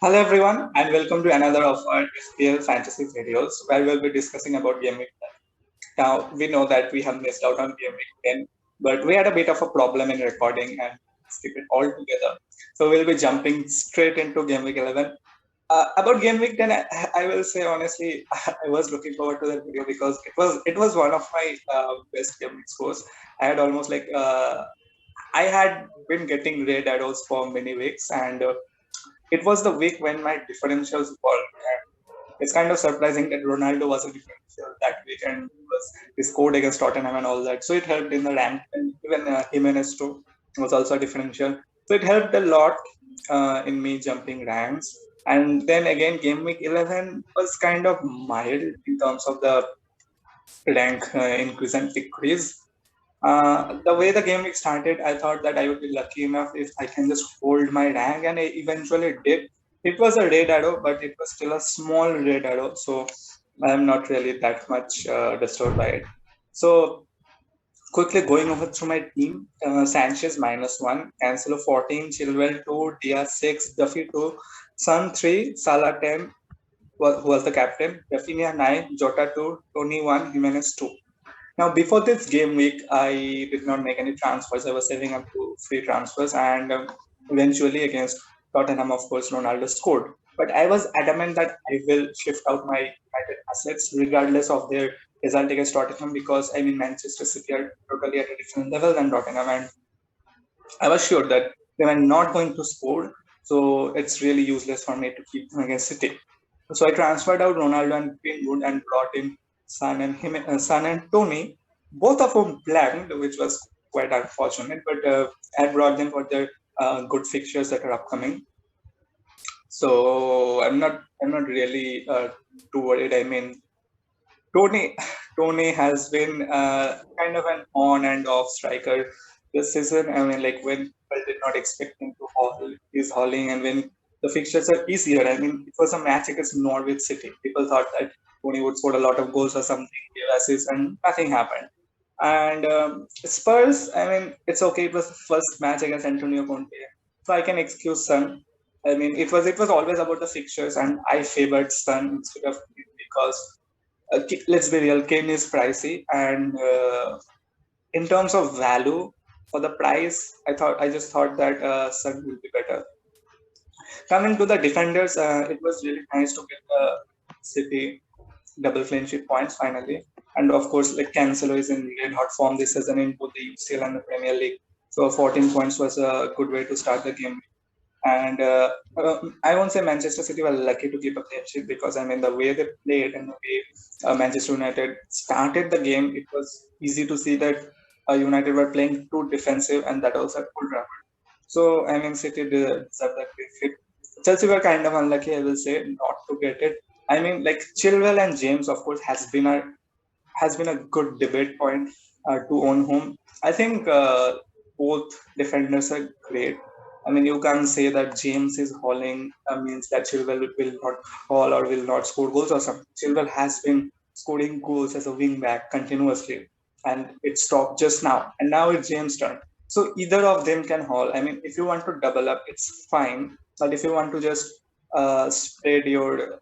Hello everyone and welcome to another of our FPL fantasy videos where we'll be discussing about Game Week 10. Now we know that we have missed out on Game Week 10, but we had a bit of a problem in recording and skip it all together. So we'll be jumping straight into Game Week 11. About Game Week 10, I will say honestly, I was looking forward to that video because it was one of my best Game Week scores. I had almost I had been getting red arrows for many weeks and it was the week when my differentials were. It's kind of surprising that Ronaldo was a differential that week and he scored against Tottenham and all that. So it helped in the rank, and even Jimenez too was also a differential. So it helped a lot in me jumping ranks. And then again, game week 11 was kind of mild in terms of the rank increase and decrease. The way the game week started, I thought that I would be lucky enough if I can just hold my rank, and I eventually did. It was a red arrow, but it was still a small red arrow, so I'm not really that much disturbed by it. So quickly going over through my team, Sanchez -1, Cancelo 14, Chilwell 2, Diaz 6, Duffy 2, Sun 3, Salah 10, who was the captain, Rafinha 9, Jota 2, Tony 1, Jimenez 2. Now, before this game week, I did not make any transfers. I was saving up to free transfers, and eventually, against Tottenham, of course, Ronaldo scored. But I was adamant that I will shift out my United assets regardless of their result against Tottenham because I mean Manchester City are totally at a different level than Tottenham, and I was sure that they were not going to score. So it's really useless for me to keep them against City. So I transferred out Ronaldo and Greenwood and brought in Son and Tony, both of whom blanked, which was quite unfortunate. But I brought them for their good fixtures that are upcoming. So I'm not really too worried. I mean, Tony Tony has been kind of an on and off striker this season. I mean, like when people did not expect him to haul, he's hauling, and when the fixtures are easier. I mean, it was a match against Norwich City. People thought that Tony would score a lot of goals or something, give assists, and nothing happened. And Spurs, I mean, it's okay. It was the first match against Antonio Conte, so I can excuse Son. I mean, it was always about the fixtures, and I favored Son instead of Kane because let's be real, Kane is pricey, and in terms of value for the price, I just thought that Sun will be better. Coming to the defenders, it was really nice to get the City double clean sheet points finally, and of course, like Cancelo is in red hot form this season in both the UCL and the Premier League, so 14 points was a good way to start the game. And I won't say Manchester City were lucky to keep a clean sheet because I mean the way they played and the way Manchester United started the game, it was easy to see that United were playing too defensive, and that also pulled Trafford. So I mean City deserved that clean. Chelsea were kind of unlucky, I will say, not to get it. I mean, like Chilwell and James, of course, has been a good debate point to own home. I think both defenders are great. I mean, you can't say that James is hauling means that Chilwell will not haul or will not score goals or something. Chilwell has been scoring goals as a wing back continuously, and it stopped just now. And now it's James' turn. So either of them can haul. I mean, if you want to double up, it's fine. But if you want to just spread your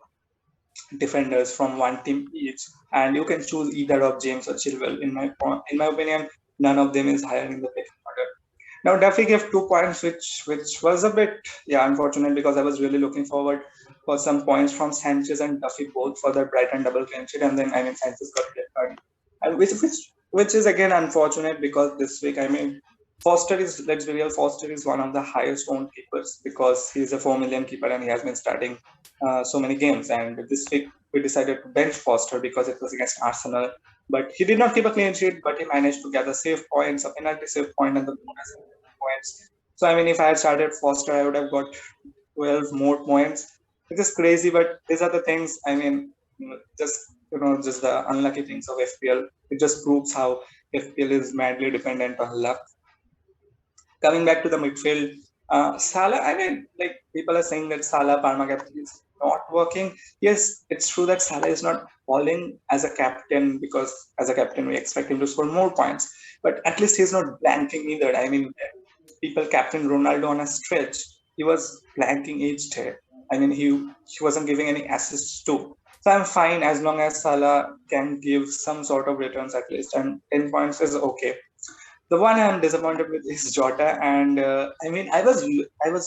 defenders from one team each, and you can choose either of James or Chilwell. In my opinion, none of them is higher in the pecking order. Now Duffy gave 2 points, which was a bit unfortunate because I was really looking forward for some points from Sanchez and Duffy both for the Brighton double clean sheet, and then I mean Sanchez got a red card, and which is again unfortunate because this week I mean Foster is, let's be real, Foster is one of the highest owned keepers because he's a 4 million keeper and he has been starting so many games. And this week we decided to bench Foster because it was against Arsenal. But he did not keep a clean sheet, but he managed to gather save points, a penalty save point, and the bonus points. So I mean, if I had started Foster, I would have got 12 more points. It is crazy, but these are the things. I mean, just the unlucky things of FPL. It just proves how FPL is madly dependent on luck. Coming back to the midfield, Salah, I mean, like people are saying that Salah Parma captain is not working. Yes, it's true that Salah is not falling as a captain because as a captain we expect him to score more points. But at least he's not blanking either. I mean, people captain Ronaldo on a stretch. He was blanking each day. I mean, he wasn't giving any assists too. So I'm fine as long as Salah can give some sort of returns at least, and 10 points is okay. The one I'm disappointed with is Jota, and I mean, I was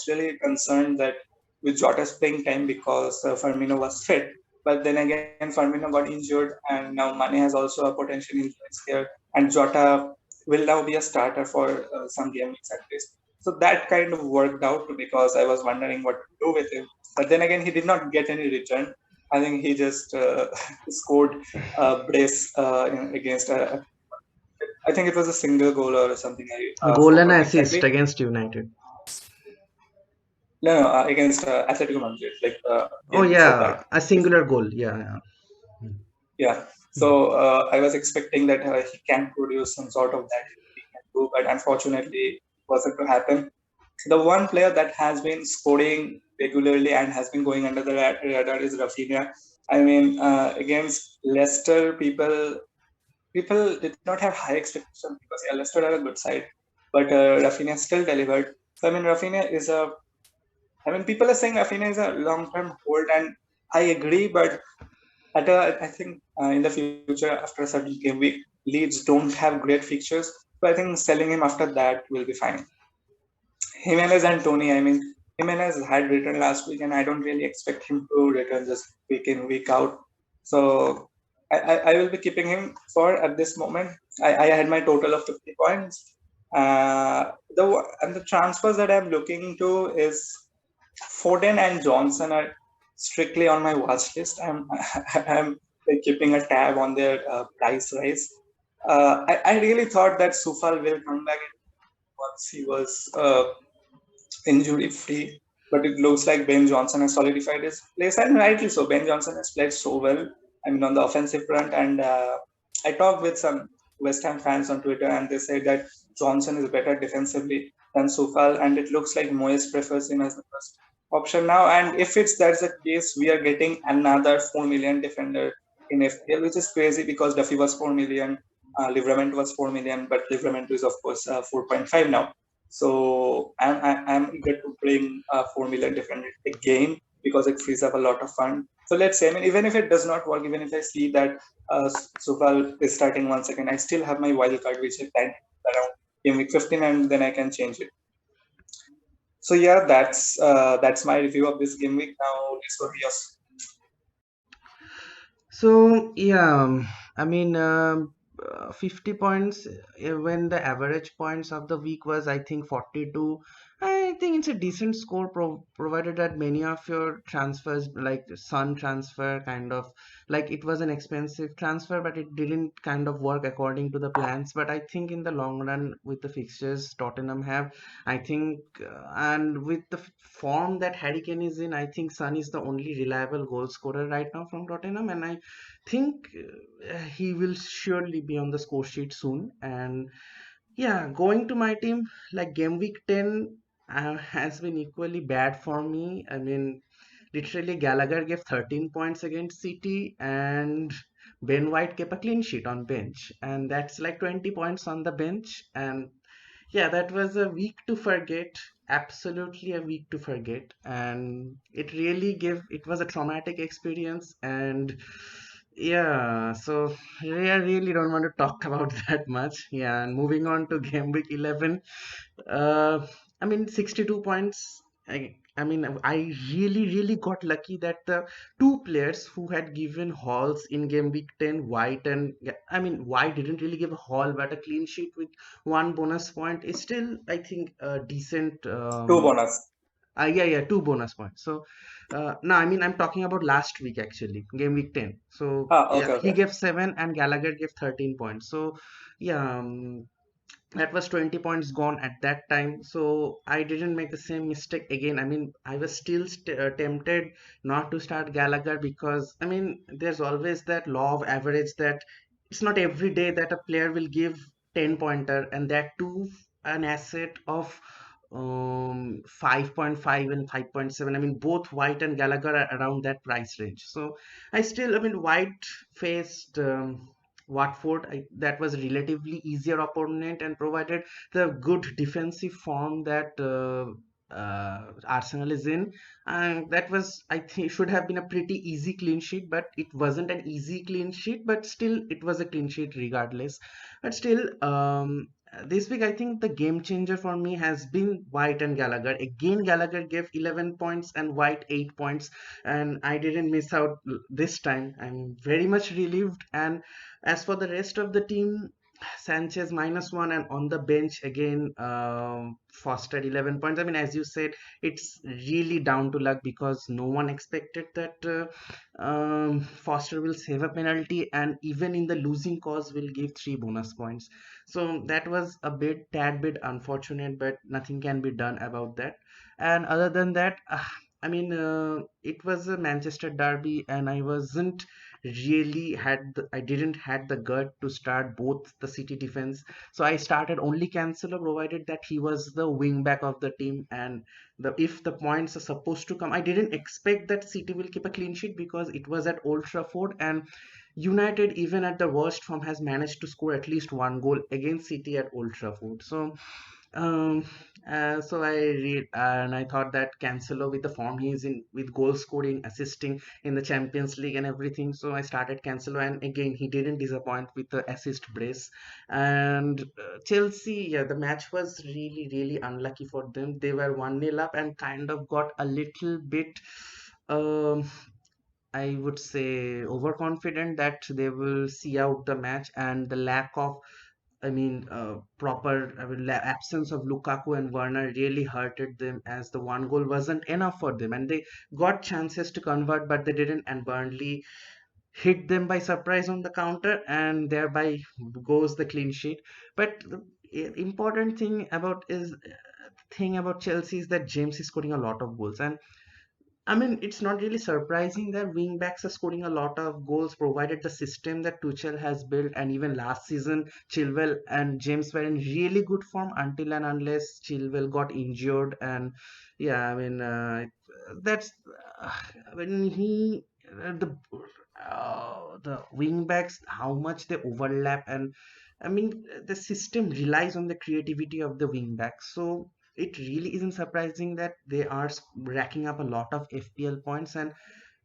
really concerned that with Jota's playing time because Firmino was fit, but then again Firmino got injured, and now Mane has also a potential injuries here, and Jota will now be a starter for some game weeks at least. So that kind of worked out because I was wondering what to do with him, but then again he did not get any return. I think he just scored a brace against I think it was a single goal or something. A I goal and forgot assist exactly. against United. No, against Atletico Madrid, like Oh game before that. yeah, a singular goal. Yeah, yeah. Yeah. Hmm. So I was expecting that he can produce some sort of that he can do, but unfortunately, it wasn't to happen. The one player that has been scoring regularly and has been going under the radar is Rafinha. I mean, against Leicester, people did not have high expectations because yeah, Leicester are a good side, but Rafinha still delivered. So I mean, Rafinha is a. I mean, people are saying Rafinha is a long-term hold, and I agree. But I think in the future, after a certain game week, Leeds don't have great fixtures. So I think selling him after that will be fine. Jimenez and Tony. I mean, Jimenez had returned last week, and I don't really expect him to return just week in, week out. So I will be keeping him for at this moment. I had my total of 50 points. And the transfers that I'm looking to is Foden and Johnson are strictly on my watch list. I'm like, keeping a tab on their price rise. I really thought that Sufal will come back once he was injury free. But it looks like Ben Johnson has solidified his place, and rightly so. Ben Johnson has played so well. I mean, on the offensive front, and I talked with some West Ham fans on Twitter, and they said that Johnson is better defensively than Sufal, and it looks like Moyes prefers him as the first option now. And if it's that's the case, we are getting another 4 million defender in FPL, which is crazy because Duffy was 4 million, Liverment was 4 million, but Liverment is of course 4.5 now. So I'm eager to bring 4 million different again because it frees up a lot of fun. So let's say, I mean, even if it does not work, even if I see that Sufal is starting once again, I still have my wild card which I plan around game week 15, and then I can change it. So yeah, that's my review of this game week. Now let's go to yours. So yeah, I mean, 50 points when the average points of the week was, I think, 42. I think it's a decent score provided that many of your transfers, like Sun transfer, kind of like it was an expensive transfer, but it didn't kind of work according to the plans. But I think in the long run, with the fixtures Tottenham have, I think, and with the form that Harry Kane is in, I think Son is the only reliable goal scorer right now from Tottenham, and I think he will surely be on the score sheet soon. And yeah, going to my team, like game week 10 has been equally bad for me. I mean, literally Gallagher gave 13 points against City, and Ben White kept a clean sheet on bench, and that's like 20 points on the bench. And yeah, that was a week to forget, absolutely a week to forget. And it really gave, it was a traumatic experience. And yeah, so I really don't want to talk about that much. Yeah, and moving on to game week 11, uh, I mean, 62 points. I mean, I really got lucky that the two players who had given hauls in game week 10, White and, yeah, I mean, White didn't really give a haul, but a clean sheet with one bonus point is still, I think, a decent. Two bonus. Yeah, yeah, two bonus points. So, no, I mean, I'm talking about last week actually, game week 10. So, Okay, yeah, he okay. gave 7 and Gallagher gave 13 points. So, yeah, that was 20 points gone at that time. So I didn't make the same mistake again. I mean, I was still tempted not to start Gallagher because, I mean, there's always that law of average that it's not every day that a player will give 10 pointer, and that too an asset of 5.5 and 5.7. I mean, both White and Gallagher are around that price range. So I still, I mean, White faced Watford. That was a relatively easier opponent, and provided the good defensive form that Arsenal is in. And that was, I think, should have been a pretty easy clean sheet, but it wasn't an easy clean sheet, but still it was a clean sheet regardless. But still, this week I think the game changer for me has been White and Gallagher. Again, Gallagher gave 11 points and White 8 points, and I didn't miss out this time. I'm very much relieved. And as for the rest of the team, Sanchez -1, and on the bench again, Foster 11 points. I mean, as you said, it's really down to luck because no one expected that Foster will save a penalty, and even in the losing cause will give 3 bonus points. So that was a tad bit unfortunate, but nothing can be done about that. And other than that, I mean, it was a Manchester derby, and I didn't had the gut to start both the City defense. So I started only Cancelo, provided that he was the wing back of the team. And if the points are supposed to come, I didn't expect that City will keep a clean sheet because it was at Old Trafford, and United, even at the worst form, has managed to score at least one goal against City at Old Trafford. Um, so I read and I thought that Cancelo, with the form he is in, with goal scoring, assisting in the Champions League and everything. So I started Cancelo, and again he didn't disappoint with the assist brace. And Chelsea, yeah, the match was really unlucky for them. They were 1-0 up and kind of got a little bit. Um, I would say overconfident that they will see out the match, and the lack of, absence of Lukaku and Werner really hurted them, as the one goal wasn't enough for them, and they got chances to convert, but they didn't. And Burnley hit them by surprise on the counter, and thereby goes the clean sheet. But the important thing about Chelsea is that James is scoring a lot of goals, and I mean, it's not really surprising that wing backs are scoring a lot of goals, provided the system that Tuchel has built. And even last season, Chilwell and James were in really good form until and unless Chilwell got injured. And yeah, I mean, that's when he the wing backs, how much they overlap. And I mean, the system relies on the creativity of the wing backs. So it really isn't surprising that they are racking up a lot of FPL points. And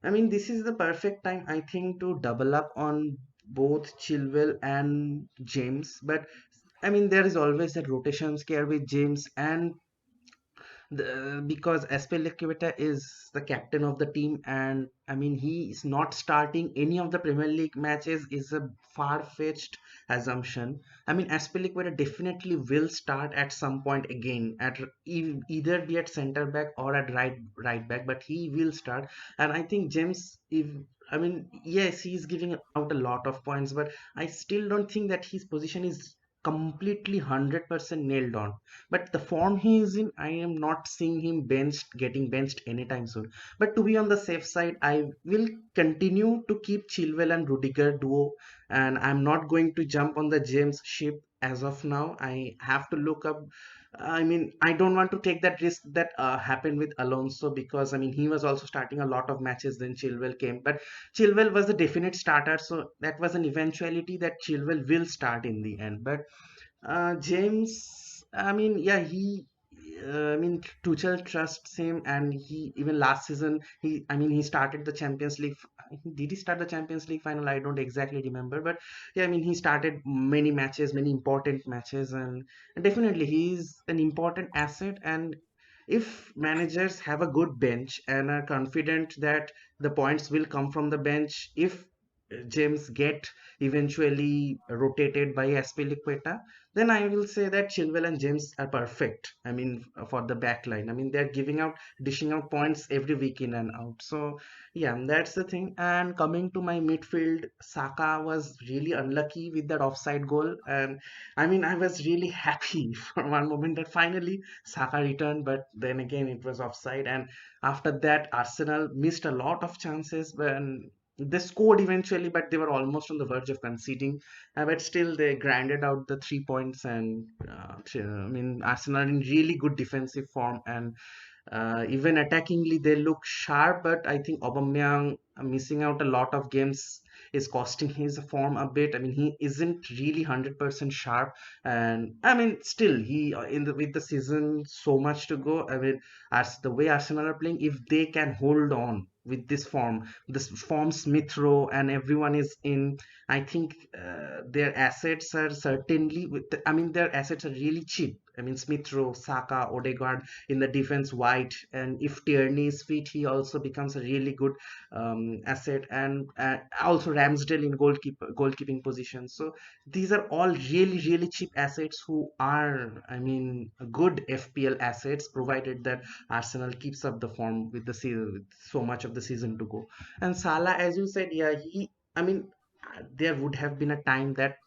I mean, this is the perfect time, I think, to double up on both Chilwell and James. But I mean, there is always that rotation scare with James, and because Espelikueta is the captain of the team, and I mean he is not starting any of the Premier League matches is a far-fetched assumption. I mean Espelikueta definitely will start at some point again at either be at centre back or at right back, but he will start. And I think James, if I mean, yes, he's giving out a lot of points, but I still don't think that his position is completely 100% nailed on. But the form he is in, I am not seeing him getting benched anytime soon. But to be on the safe side, I will continue to keep Chilwell and Rudiger duo, and I'm not going to jump on the James ship as of now. I have to look up. I mean, I don't want to take that risk that happened with Alonso, because I mean he was also starting a lot of matches. Then Chilwell came, but Chilwell was the definite starter, so that was an eventuality that Chilwell will start in the end. But James, I mean, yeah, I mean, Tuchel trusts him, and he even last season, I mean, he started the Champions League. Did he start the Champions League final? I don't exactly remember, but yeah, I mean, he started many matches, many important matches, and definitely he's an important asset. And if managers have a good bench and are confident that the points will come from the bench, if James get eventually rotated by Aspilicueta, then I will say that Chilwell and James are perfect. I mean, for the back line. I mean, they're dishing out points every week in and out. So, yeah, that's the thing. And coming to my midfield, Saka was really unlucky with that offside goal. And I mean, I was really happy for one moment that finally Saka returned, but then again, it was offside. And after that, Arsenal missed a lot of chances when they scored eventually, but they were almost on the verge of conceding. But still, they grinded out the 3 points. And I mean, Arsenal are in really good defensive form, and even attackingly, they look sharp. But I think Aubameyang missing out a lot of games. is costing his form a bit. I mean, he isn't really 100% sharp, and I mean, still he in the with the season so much to go. I mean, as the way Arsenal are playing, if they can hold on with this form Smith Rowe and everyone is in, I think their assets are certainly I mean, their assets are really cheap. I mean, Smith Rowe, Saka, Odegaard in the defense, White, and if Tierney is fit, he also becomes a really good asset, and also Ramsdale in goalkeeping position. So these are all really cheap assets who are, I mean, good FPL assets, provided that Arsenal keeps up the form with the season, with so much of the season to go. And Salah, as you said, yeah, he, I mean, there would have been a time that